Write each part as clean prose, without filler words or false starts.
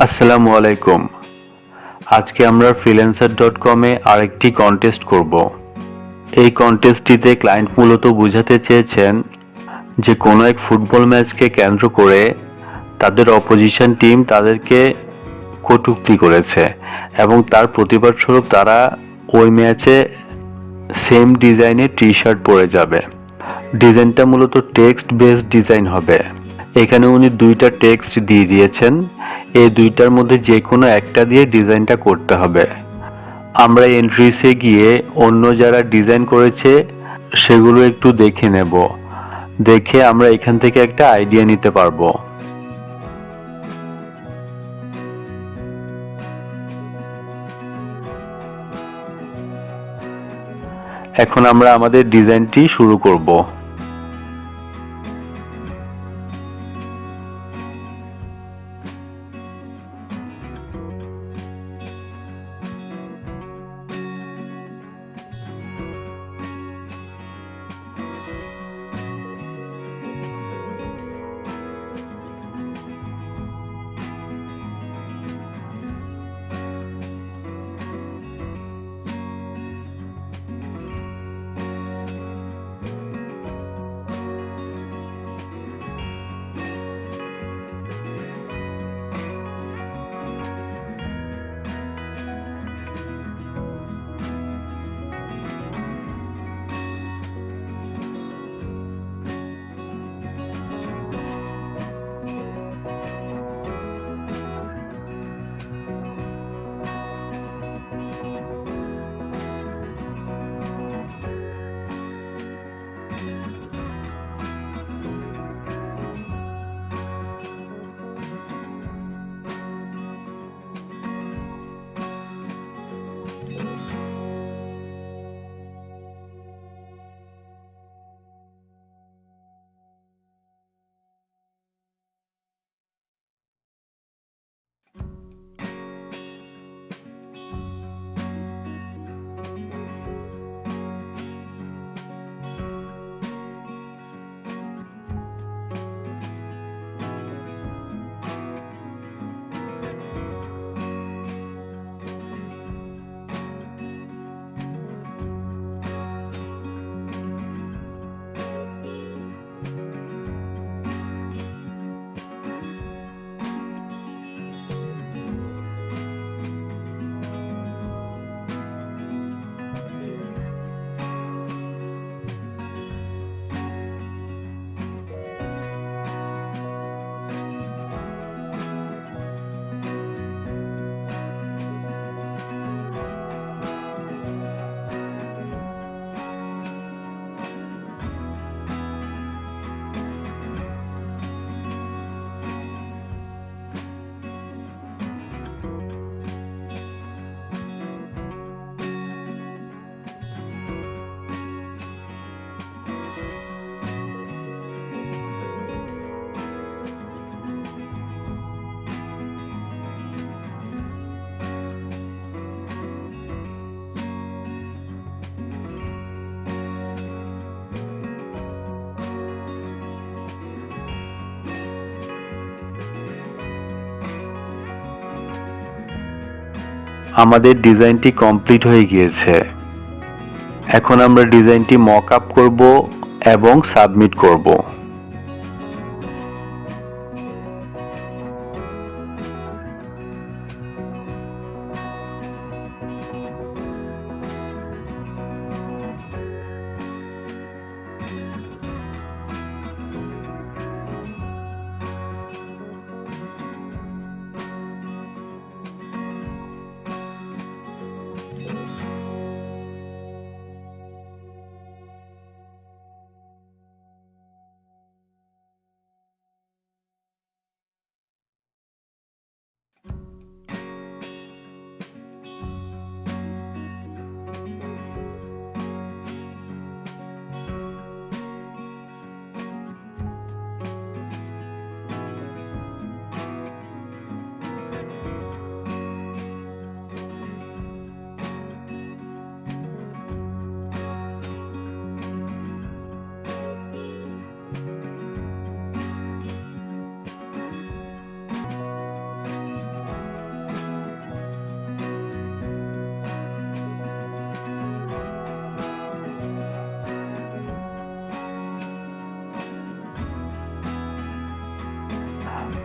আসসালামু আলাইকুম। আজকে আমরা freelancer.com-এ আরেকটি কন্টেস্ট করব। এই কন্টেস্টটিতে ক্লায়েন্ট মূলত বোঝাতে চেয়েছেন যে কোনো এক ফুটবল ম্যাচকে কেন্দ্র করে তাদের অপোজিশন টিম তাদেরকে কটূক্তি করেছে এবং তার প্রতিবাদস্বরূপ তারা ওই ম্যাচে সেম ডিজাইনের টি শার্ট পরে যাবে। ডিজাইনটা মূলত টেক্সট বেসড ডিজাইন হবে। এখানে উনি দুইটা টেক্সট দিয়ে দিয়েছেন, এই দুইটার মধ্যে যে কোনো একটা দিয়ে ডিজাইনটা করতে হবে। আমরা এন্ট্রিসে গিয়ে অন্য যারা ডিজাইন করেছে সেগুলো একটু দেখে নেব, দেখে আমরা এখান থেকে একটা আইডিয়া নিতে পারবো। এখন আমরা আমাদের ডিজাইনটি শুরু করব। আমাদের ডিজাইনটি কমপ্লিট হয়ে গিয়েছে। এখন আমরা ডিজাইনটি মক আপ করব এবং সাবমিট করব।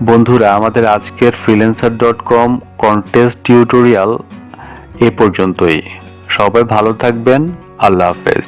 বন্ধুরা, আমাদের আজকের freelancer.com কন্টেস্ট টিউটোরিয়াল এ পর্যন্তই। সবাই ভালো থাকবেন। আল্লাহ হাফেজ।